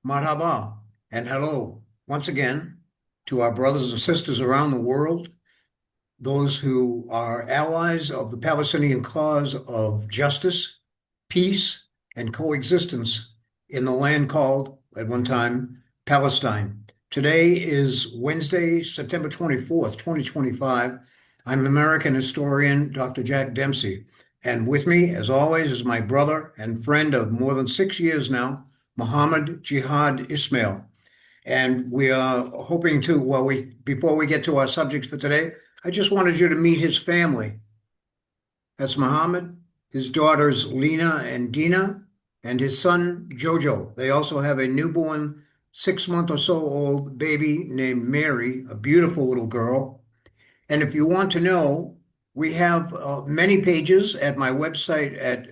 Marhaba and hello once again to our brothers and sisters around the world, those who are allies of the Palestinian cause of justice, peace, and coexistence in the land called, at one time, Palestine. Today is Wednesday, September 24th, 2025. I'm American historian Dr. Jack Dempsey, and with me, as always, is my brother and friend of more than 6 years now, Muhammad Jihad Ismael. And we are hoping to, before we get to our subjects for today, I just wanted you to meet his family. That's Muhammad, his daughters Lena and Dina, and his son Jojo. They also have a newborn, 6 month or so old baby named Mary, a beautiful little girl. And if you want to know, we have many pages at my website at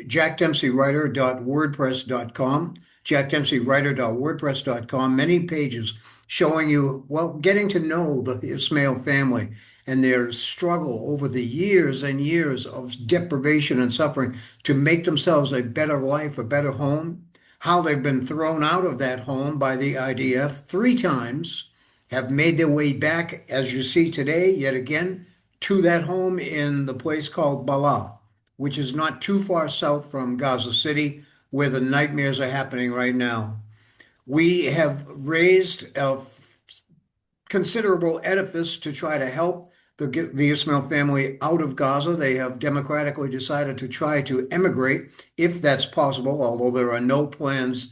jackdempseywriter.wordpress.com, jackdempseywriter.wordpress.com, many pages showing you, well, getting to know the Ismail family and their struggle over the years and years of deprivation and suffering to make themselves a better life, a better home, how they've been thrown out of that home by the IDF 3 times, have made their way back, as you see today, yet again, to that home in the place called Balah, which is not too far south from Gaza City, where the nightmares are happening right now. We have raised a considerable edifice to try to help the Ismail family out of Gaza. They have democratically decided to try to emigrate, if that's possible, although there are no plans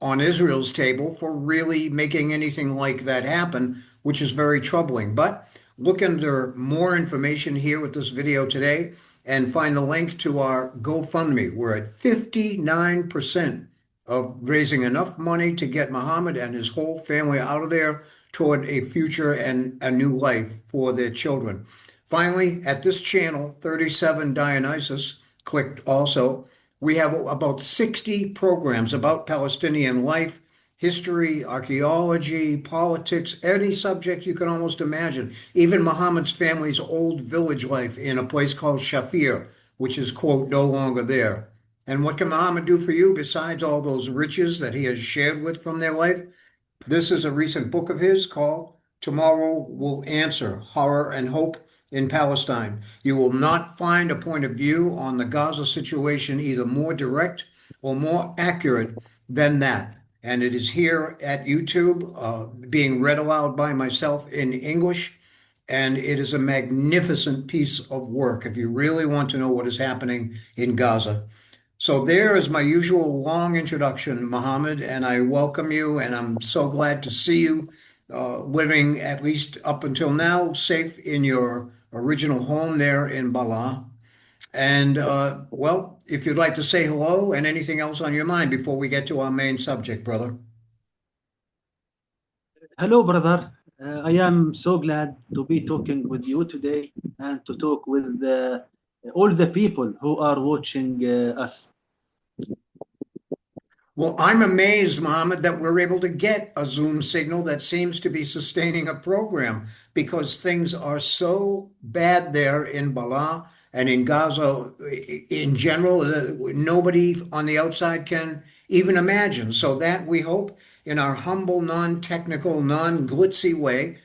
on Israel's table for really making anything like that happen, which is very troubling. But look under more information here with this video today and find the link to our GoFundMe. We're at 59% of raising enough money to get Muhammad and his whole family out of there toward a future and a new life for their children. Finally, at this channel, 37 Dionysus, clicked also, we have about 60 programs about Palestinian life, history, archaeology, politics, any subject you can almost imagine. Even Muhammad's family's old village life in a place called Shafir, which is, quote, no longer there. And what can Muhammad do for you besides all those riches that he has shared with from their life? This is a recent book of his called Tomorrow Will Answer, Horror and Hope in Palestine. You will not find a point of view on the Gaza situation either more direct or more accurate than that. And it is here at YouTube, being read aloud by myself in English. And it is a magnificent piece of work if you really want to know what is happening in Gaza. So there is my usual long introduction, Mohammed, and I welcome you, and I'm so glad to see you living, at least up until now, safe in your original home there in Balah. And well, if you'd like to say hello and anything else on your mind before we get to our main subject, brother. Hello, brother. I am so glad to be talking with you today and to talk with all the people who are watching us. Well, I'm amazed, Mohammed, that we're able to get a Zoom signal that seems to be sustaining a program because things are so bad there in Balah and in Gaza in general that nobody on the outside can even imagine. So that we hope in our humble, non-technical, non-glitzy way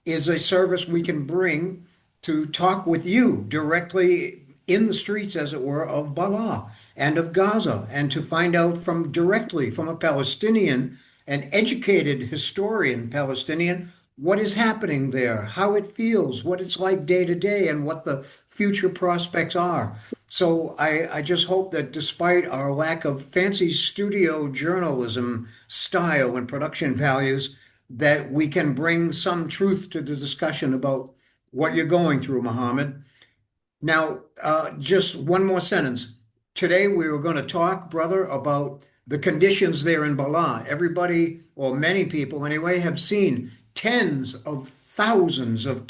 is a service we can bring to talk with you directly in the streets, as it were, of Balah and of Gaza, and to find out from directly from a Palestinian, an educated historian Palestinian, what is happening there, how it feels, what it's like day to day, and what the future prospects are. So I just hope that despite our lack of fancy studio journalism style and production values, that we can bring some truth to the discussion about what you're going through, Muhammad. Now, just one more sentence. Today we were going to talk, brother, about the conditions there in Balah. Everybody, or many people anyway, have seen tens of thousands of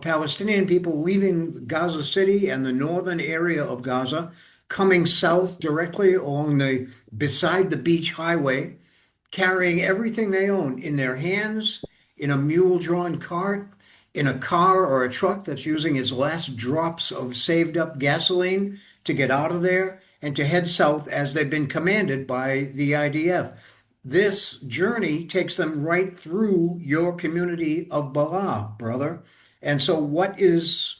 Palestinian people leaving Gaza City and the northern area of Gaza, coming south directly along the beside the beach highway, carrying everything they own in their hands, in a mule-drawn cart, in a car or a truck that's using its last drops of saved up gasoline to get out of there and to head south as they've been commanded by the IDF. This journey takes them right through your community of Balah, brother. And so what is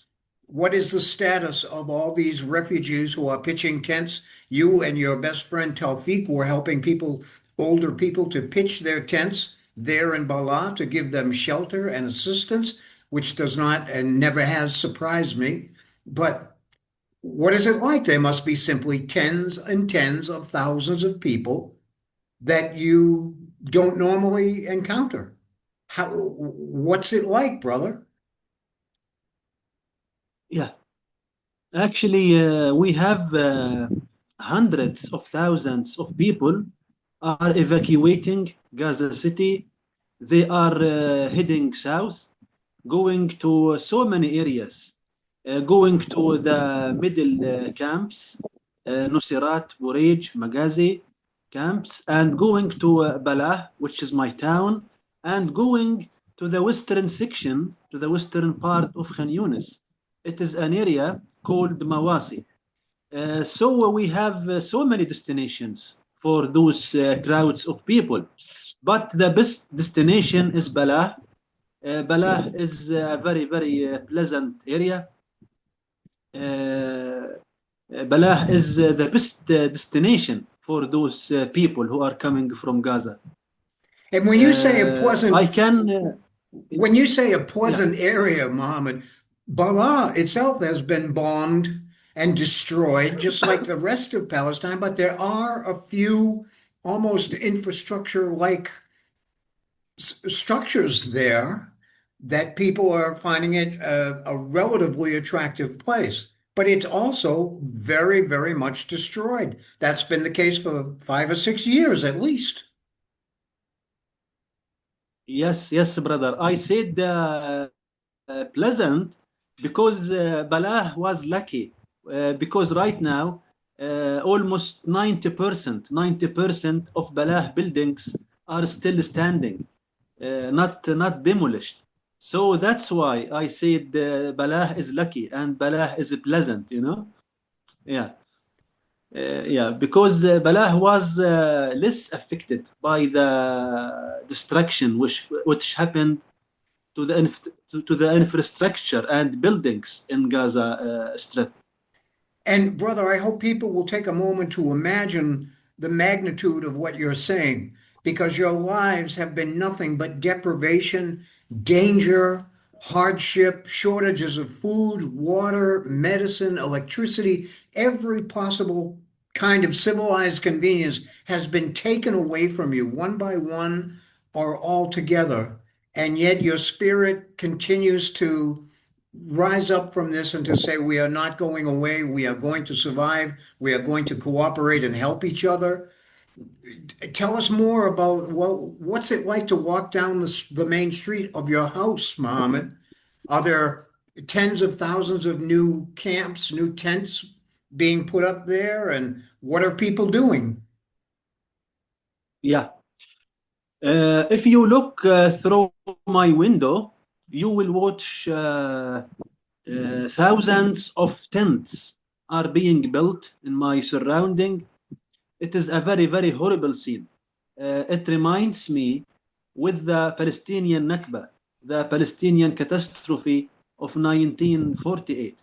the status of all these refugees who are pitching tents? You and your best friend Taufik were helping people, older people, to pitch their tents there in Balah to give them shelter and assistance, which does not and never has surprised me. But what is it like? There must be simply tens and tens of thousands of people that you don't normally encounter. What's it like, brother? Yeah, actually, we have hundreds of thousands of people are evacuating Gaza City. They are heading south, going to so many areas, going to the middle camps, Nuseirat, Burej, Maghazi camps, and going to Balah, which is my town, and going to the western section, to the western part of Khan Yunis. It is an area called Mawasi. So we have so many destinations for those crowds of people. But the best destination is Balah. Balah is a very, very pleasant area. Balah is the best destination for those people who are coming from Gaza. And when you say a pleasant, I can, when you say a yeah, pleasant area, Mohammed, Balah itself has been bombed and destroyed, just like the rest of Palestine, but there are a few almost infrastructure-like structures there that people are finding it a relatively attractive place. But it's also very, very much destroyed. That's been the case for 5 or 6 years at least. yes, yes, brother. I said pleasant because Balah was lucky because right now almost 90% of Balah buildings are still standing, not demolished. So that's why I said Balah is lucky and Balah is pleasant, you know? Yeah. Yeah, because Balah was less affected by the destruction which happened to the infrastructure and buildings in Gaza Strip. And brother, I hope people will take a moment to imagine the magnitude of what you're saying, because your lives have been nothing but deprivation, danger, hardship, shortages of food, water, medicine, electricity, every possible kind of civilized convenience has been taken away from you one by one or altogether. And yet your spirit continues to rise up from this and to say, we are not going away. We are going to survive. We are going to cooperate and help each other. Tell us more about, well, what's it like to walk down the main street of your house, Mohammed? Are there tens of thousands of new camps, new tents being put up there? And what are people doing? Yeah. If you look through my window, you will watch thousands of tents are being built in my surrounding. It is a very, very horrible scene. It reminds me with the Palestinian Nakba, the Palestinian catastrophe of 1948.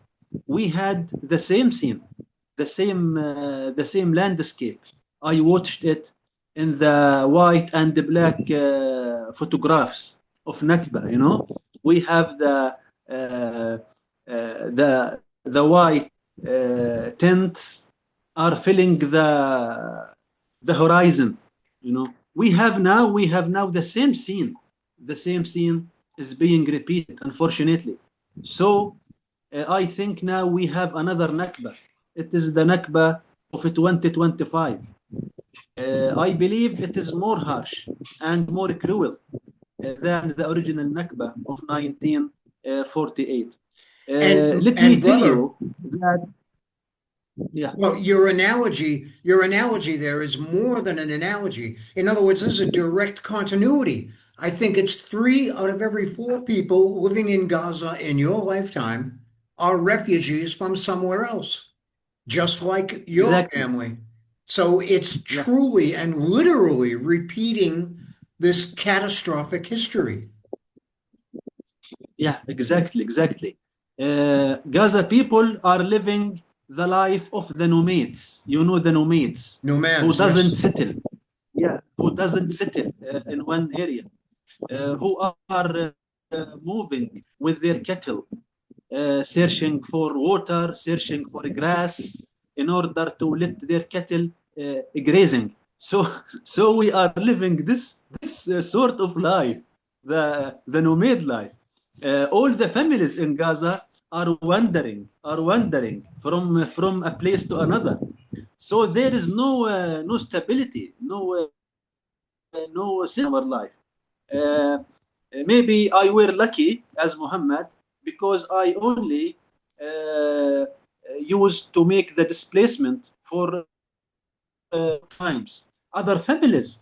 We had the same scene, the same landscape. I watched it in the white and the black photographs of Nakba. You know, we have the white tents are filling the horizon. You know, we have now the same scene. The same scene is being repeated, unfortunately. So I think now we have another Nakba. It is the Nakba of 2025. I believe it is more harsh and more cruel than the original Nakba of 1948. And Let me tell brother, you that, yeah, well, your analogy there is more than an analogy. In other words, this is a direct continuity. I think it's 3 out of every 4 people living in Gaza in your lifetime are refugees from somewhere else. just like your exactly. family. So it's Yeah, truly and literally repeating this catastrophic history. yeah, exactly, exactly. Gaza people are living the life of the nomads. You know the nomads who Nomads, doesn't yes. settle. Yeah, who doesn't settle in one area, who are moving with their cattle, searching for water, searching for grass in order to let their cattle grazing. So, so we are living this sort of life, the nomad life. All the families in Gaza are wandering from a place to another. So there is no stability, no sense in our life. Uh, Maybe I were lucky as Muhammad because I only used to make the displacement for times. Other families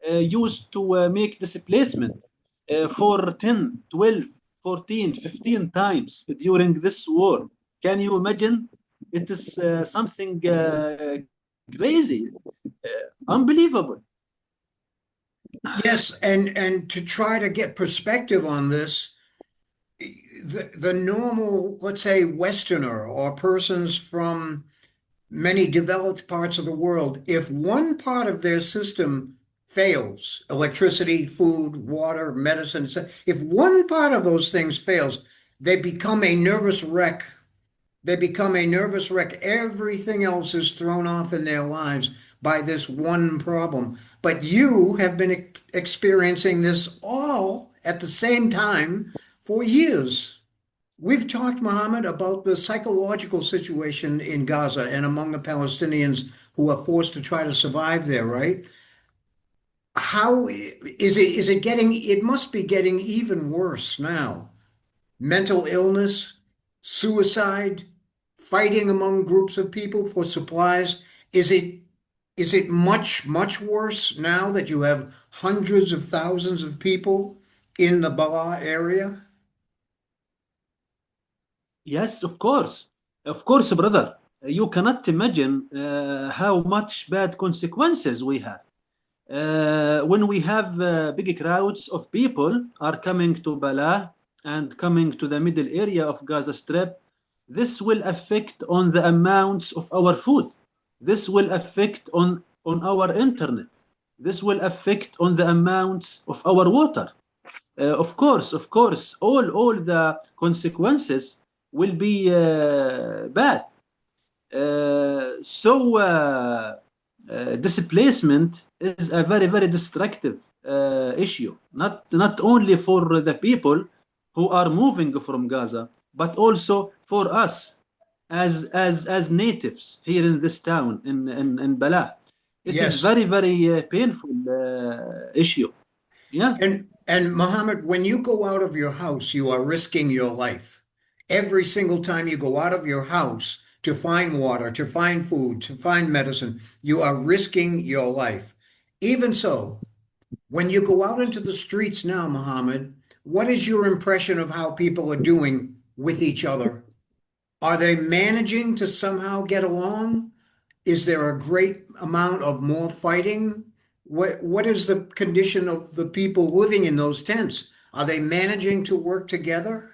used to make displacement for 10, 12, 14, 15 times during this war. Can you imagine? It is something crazy, unbelievable. Yes, and to try to get perspective on this, the normal, let's say, Westerner or persons from many developed parts of the world, if one part of their system fails, electricity, food, water, medicine, if one part of those things fails, they become a nervous wreck. They become a nervous wreck. Everything else is thrown off in their lives by this one problem. But you have been experiencing this all at the same time for years. We've talked, Mohammed, about the psychological situation in Gaza and among the Palestinians who are forced to try to survive there, right? How is it getting, it must be getting even worse now. Mental illness, suicide, fighting among groups of people for supplies. Is it much worse now that you have hundreds of thousands of people in the Balah area? Yes, of course, brother. You cannot imagine how much bad consequences we have. When we have big crowds of people are coming to Balah and coming to the middle area of Gaza Strip, this will affect on the amounts of our food. This will affect on our internet. This will affect on the amounts of our water. Of course, all the consequences will be bad. Displacement is a very destructive issue, not only for the people who are moving from Gaza, but also for us as natives here in this town in Balah. It is Yes. very painful issue. Yeah. And Mohammed, when you go out of your house, you are risking your life. Every single time you go out of your house to find water, to find food, to find medicine, you are risking your life. Even so, when you go out into the streets now, Mohammed, what is your impression of how people are doing with each other? Are they managing to somehow get along? Is there a great amount of more fighting? What is the condition of the people living in those tents? Are they managing to work together?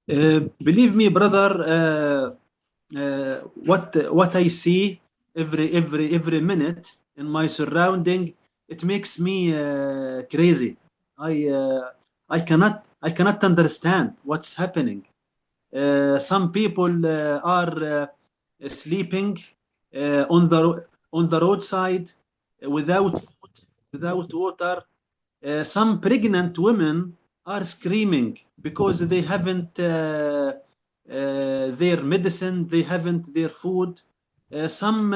Believe me, brother, what I see every minute in my surrounding, it makes me crazy. I cannot understand what's happening. Some people are sleeping on the roadside without food, without water. Some pregnant women are screaming because they haven't their medicine, they haven't their food. Some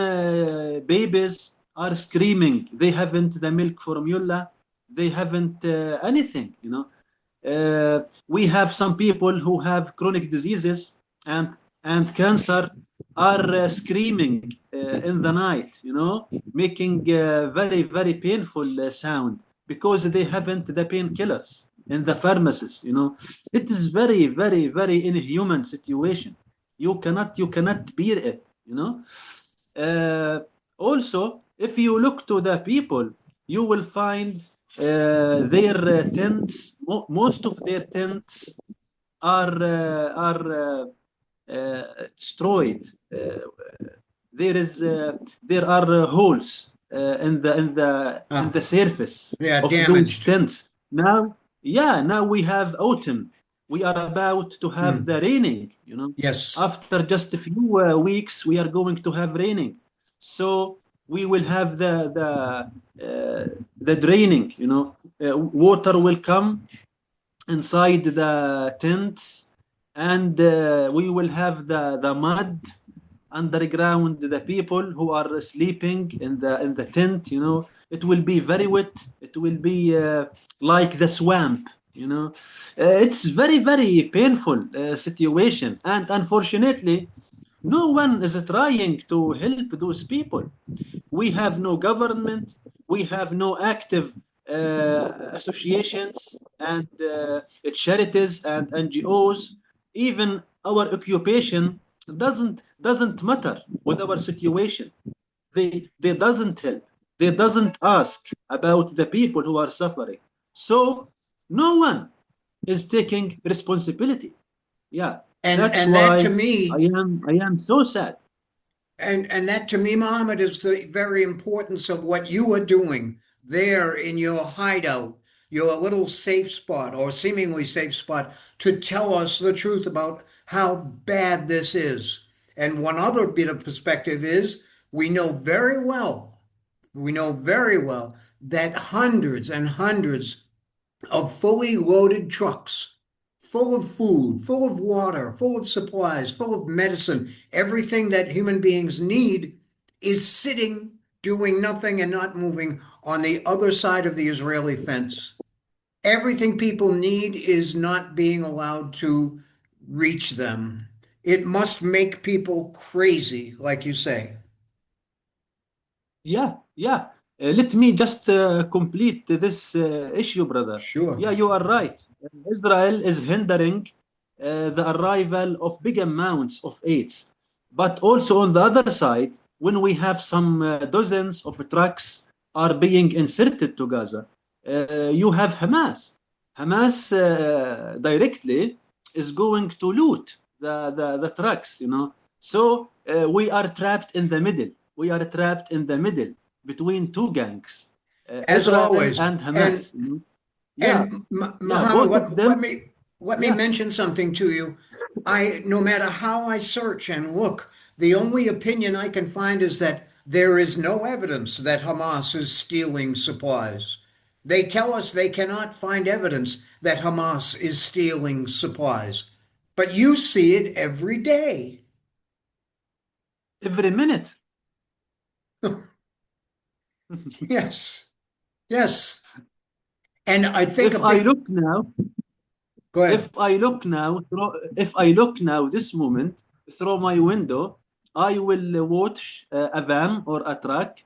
babies are screaming, they haven't the milk formula, they haven't anything. We have some people who have chronic diseases and cancer are screaming in the night, making very painful sound because they haven't the painkillers in the pharmacies. It is very inhuman situation. You cannot bear it, you know. Also, if you look to the people, you will find their tents. Most of their tents are destroyed. There are holes in the Ah, surface they are of those damaged. tents. Now we have autumn. We are about to have the Hmm. raining. You know, Yes. after just a few weeks, we are going to have raining. So we will have the draining. You know, water will come inside the tents, and we will have the mud underground, the people who are sleeping in the tent, you know. It will be very wet. It will be like the swamp, you know. It's very, very painful situation, and unfortunately no one is trying to help those people. We have no government. We have no active associations and charities and NGOs. Even our occupation doesn't matter with our situation. They doesn't help. They doesn't ask about the people who are suffering. So no one is taking responsibility. Yeah, that's And that to why I me, am I am so sad. and that to me, Mohammed, is the very importance of what you are doing there in your hideout, your little safe spot or seemingly safe spot, to tell us the truth about how bad this is. And one other bit of perspective is we know very well, we know very well that hundreds and hundreds of fully loaded trucks, full of food, full of water, full of supplies, full of medicine, everything that human beings need is sitting, doing nothing and not moving on the other side of the Israeli fence. Everything people need is not being allowed to reach them. It must make people crazy, like you say. Yeah, yeah. Let me just complete this issue, brother. Sure. Yeah, you are right. Israel is hindering the arrival of big amounts of aids. But also on the other side, when we have some dozens of trucks are being inserted to Gaza, you have Hamas. Hamas directly is going to loot the trucks, you know. So we are trapped in the middle. We are trapped in the middle between two gangs, As Israel always. and Hamas. You know? Yeah, yeah, Muhammad, both of them. let me Yeah, mention something to you. No matter how I search and look, the only opinion I can find is that there is no evidence that Hamas is stealing supplies. They tell us they cannot find evidence that Hamas is stealing supplies, but you see it every day. every minute. Yes, yes. And I think a if I big, look now, go if ahead. I look now, if I look now this moment through my window, I will watch a van or a truck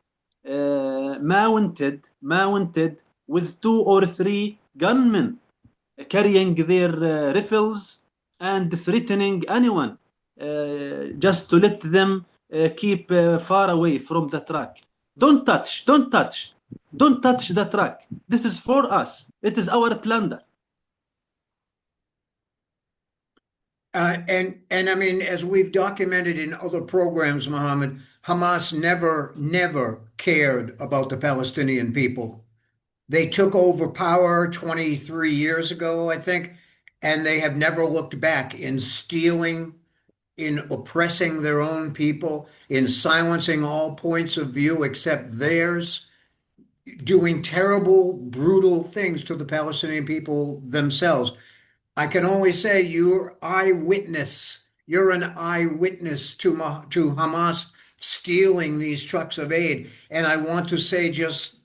mounted with two or three gunmen carrying their rifles and threatening anyone just to let them keep far away from the truck. Don't touch the truck. This is for us. It is our plunder. And I mean, as we've documented in other programs, Mohammed, Hamas never cared about the Palestinian people. They took over power 23 years ago, I think, and they have never looked back in stealing, in oppressing their own people, in silencing all points of view except theirs, doing terrible, brutal things to the Palestinian people themselves. I can only say you're eyewitness. You're an eyewitness to Hamas stealing these trucks of aid. And I want to say just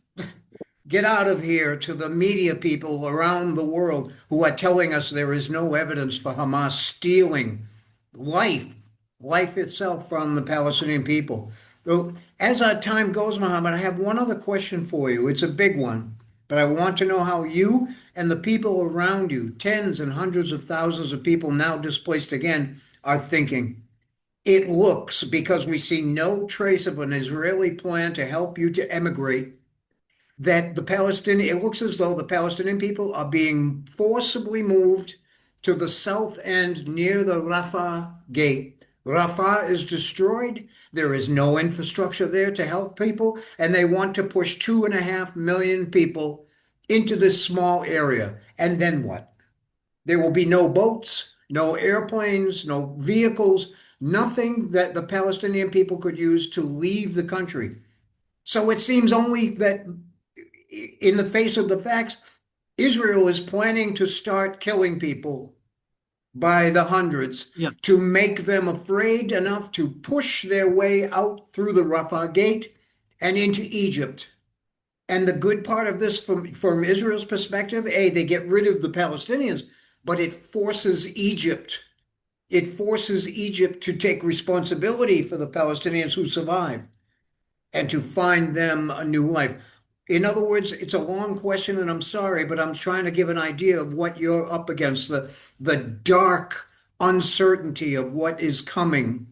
get out of here to the media people around the world who are telling us there is no evidence for Hamas stealing life, life itself from the Palestinian people. So as our time goes, Mohammed, I have one other question for you. It's a big one, but I want to know how you and the people around you, tens and hundreds of thousands of people now displaced again, are thinking. It looks, because we see no trace of an Israeli plan to help you to emigrate, that it looks as though the Palestinian people are being forcibly moved to the south end near the Rafah gate. Rafah is destroyed. There is no infrastructure there to help people, and they want to push 2.5 million people into this small area. And then what? There will be no boats, no airplanes, no vehicles, nothing that the Palestinian people could use to leave the country. So it seems only that in the face of the facts, Israel is planning to start killing people by the hundreds Yeah, to make them afraid enough to push their way out through the Rafah gate and into Egypt. And the good part of this, from Israel's perspective, they get rid of the Palestinians, but it forces Egypt. It forces Egypt to take responsibility for the Palestinians who survive and to find them a new life. In other words, it's a long question, and I'm sorry, but I'm trying to give an idea of what you're up against, the dark uncertainty of what is coming.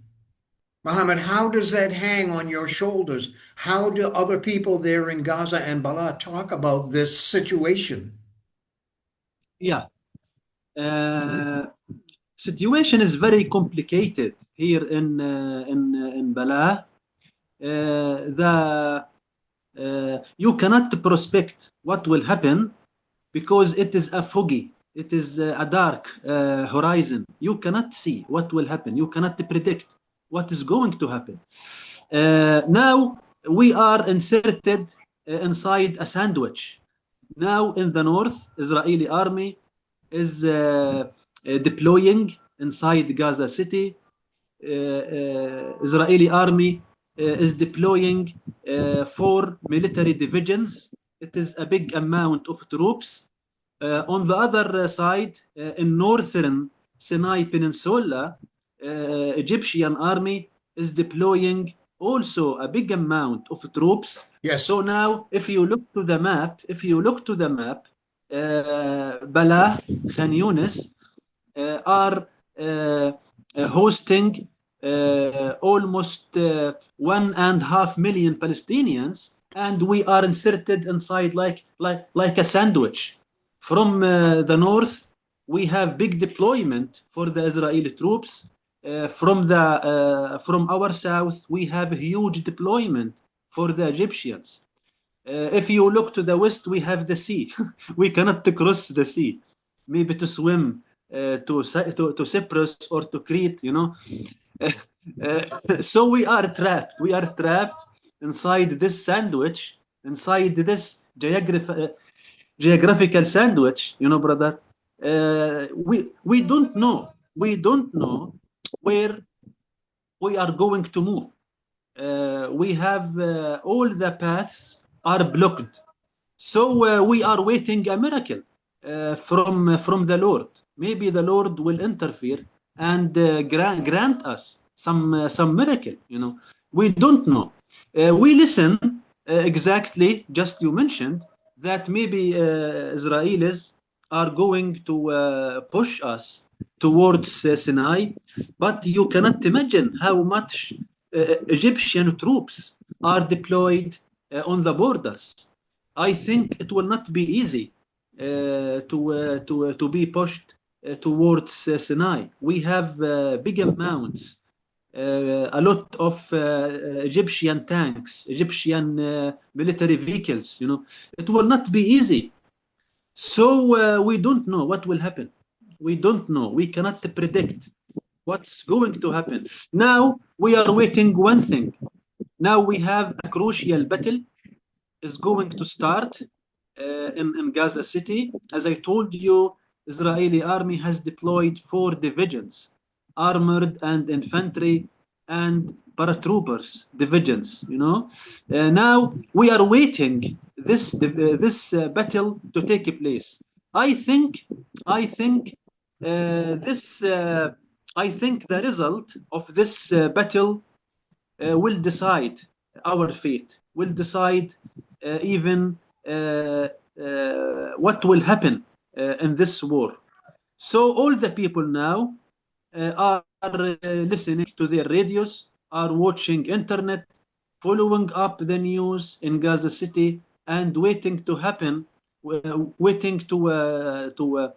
Muhammad, how does that hang on your shoulders? How do other people there in Gaza and Balah talk about this situation? yeah. Uh, Situation is very complicated here in Balah. The You cannot prospect what will happen because it is a foggy, it is a dark horizon. You cannot see what will happen. You cannot predict what is going to happen. Now we are inserted inside a sandwich. Now in the north, Israeli army is deploying inside Gaza City. Israeli army is deploying 4 military divisions. It is a big amount of troops. On the other side, in northern Sinai Peninsula, Egyptian army is deploying also a big amount of troops. Yes. So now, if you look to the map, Balah, Khan Yunis are hosting almost 1.5 million Palestinians, and we are inserted inside like a sandwich. From the north, we have big deployment for the Israeli troops. From our south, we have a huge deployment for the Egyptians. If you look to the west, we have the sea. We cannot cross the sea, maybe to swim to Cyprus or to Crete, you know. So we are trapped. We are trapped inside this sandwich, inside this geographical sandwich, you know, brother. We don't know. We don't know where we are going to move. We have all the paths are blocked. So we are waiting a miracle from the Lord. Maybe the Lord will interfere and grant us some miracle. You know, we don't know. We listen exactly. Just you mentioned that maybe Israelis are going to push us towards Sinai, but you cannot imagine how much Egyptian troops are deployed on the borders. I think it will not be easy to be pushed towards Sinai. We have big amounts, a lot of Egyptian tanks, Egyptian military vehicles. You know, it will not be easy. So we don't know what will happen. We don't know. We cannot predict what's going to happen. Now we are waiting one thing. Now we have a crucial battle is going to start in Gaza City. As I told you, Israeli army has deployed 4 divisions, armored and infantry and paratroopers divisions. You know, now we are waiting this battle to take place. I think this. I think the result of this battle will decide our fate. Will decide even what will happen in this war. So all the people now are listening to their radios, are watching internet, following up the news in Gaza City, and waiting to happen, waiting to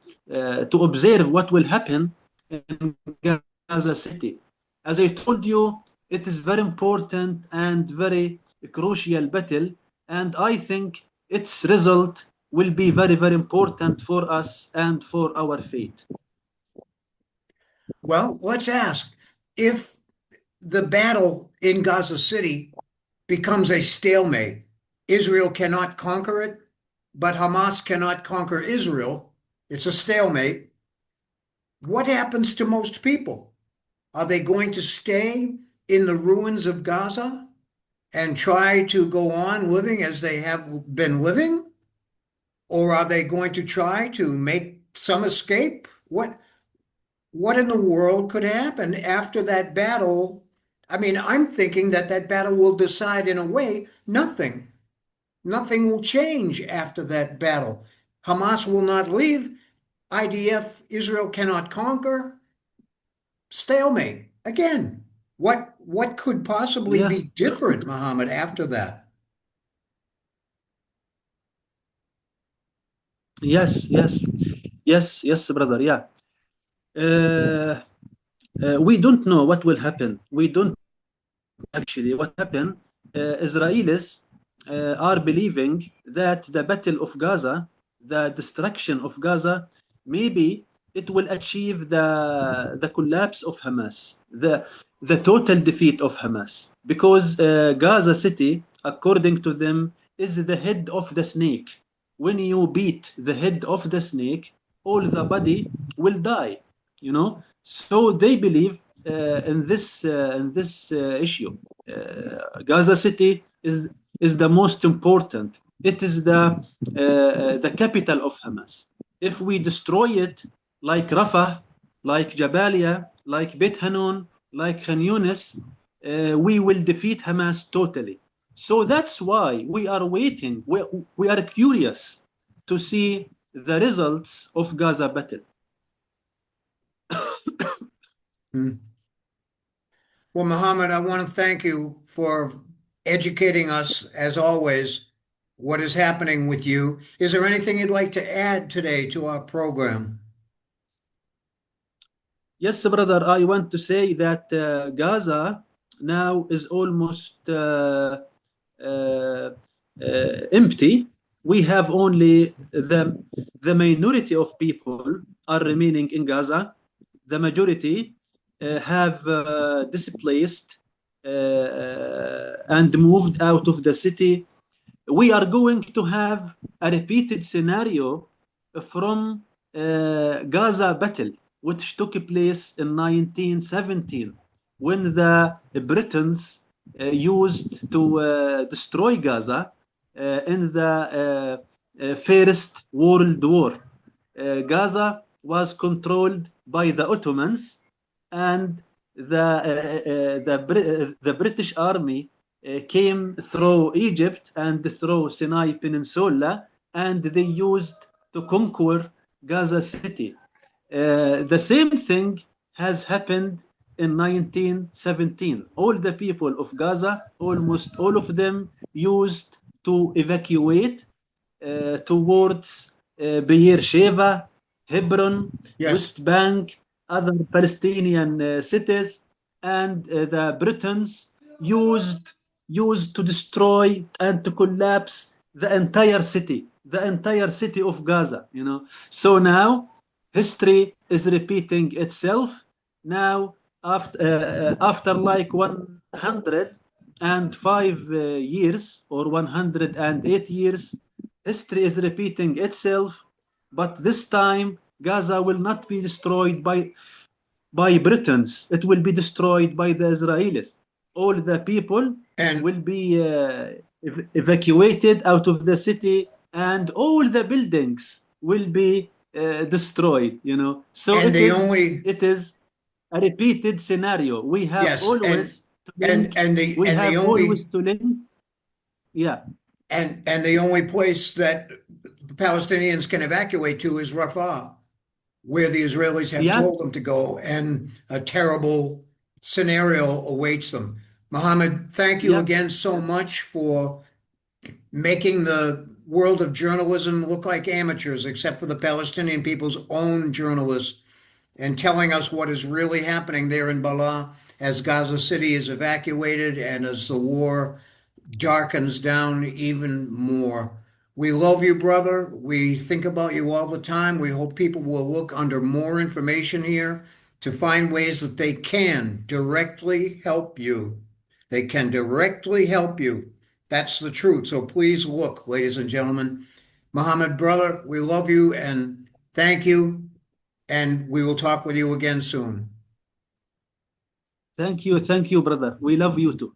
observe what will happen in Gaza City. As I told you, it is very important and very crucial battle, and I think its result will be very, very important for us and for our fate. Well, let's ask if the battle in Gaza City becomes a stalemate. Israel cannot conquer it, but Hamas cannot conquer Israel. It's a stalemate. What happens to most people? Are they going to stay in the ruins of Gaza and try to go on living as they have been living? Or are they going to try to make some escape? What in the world could happen after that battle? I mean, I'm thinking that that battle will decide in a way nothing. Nothing will change after that battle. Hamas will not leave. IDF, Israel cannot conquer. Stalemate. Again, what could possibly Yeah. be different, Muhammad, after that? Yes, yes, yes, yes, brother. Yeah. Uh, we don't know what will happen. We don't actually what happened. Israelis are believing that the Battle of Gaza, the destruction of Gaza, maybe it will achieve the collapse of Hamas, the total defeat of Hamas, because Gaza City, according to them, is the head of the snake. When you beat the head of the snake, all the body will die. You know, so they believe in this issue. Gaza City is the most important. It is the capital of Hamas. If we destroy it, like Rafah, like Jabalia, like Beit Hanun, like Khan Yunis, we will defeat Hamas totally. So that's why we are waiting. We are curious to see the results of Gaza battle. Hmm. Well, Muhammad, I want to thank you for educating us, as always, what is happening with you. Is there anything you'd like to add today to our program? Yes, brother, I want to say that Gaza now is almost uh, empty. We have only the minority of people are remaining in Gaza. The majority have displaced and moved out of the city. We are going to have a repeated scenario from Gaza battle, which took place in 1917, when the Britons used to destroy Gaza in the First World War. Gaza was controlled by the Ottomans, and the British army came through Egypt and through Sinai Peninsula, and they used to conquer Gaza City. The same thing has happened in 1917. All the people of Gaza, almost all of them, used to evacuate towards Beersheba, Hebron, Yes. West Bank, other Palestinian cities, and the Britons used used to destroy and to collapse the entire city of Gaza. You know, so now history is repeating itself. Now after like 105 years or 108 years, history is repeating itself, but this time Gaza will not be destroyed by Britons. It will be destroyed by the Israelis. All the people And will be evacuated out of the city, and all the buildings will be destroyed. You know, so and it the is only it is a repeated scenario. We have yes, always to and link. and the We and the have always only to link. Yeah. and the only place that Palestinians can evacuate to is Rafah. where the Israelis have Yeah, told them to go, and a terrible scenario awaits them. Mohammed, thank you yeah, again so yeah. much for making the world of journalism look like amateurs, except for the Palestinian people's own journalists, and telling us what is really happening there in Balah as Gaza City is evacuated and as the war darkens down even more. We love you, brother. We think about you all the time. We hope people will look under more information here to find ways that they can directly help you. They can directly help you. That's the truth. So please look, ladies and gentlemen. Mohammed, brother, we love you and thank you. And we will talk with you again soon. Thank you, brother. We love you too.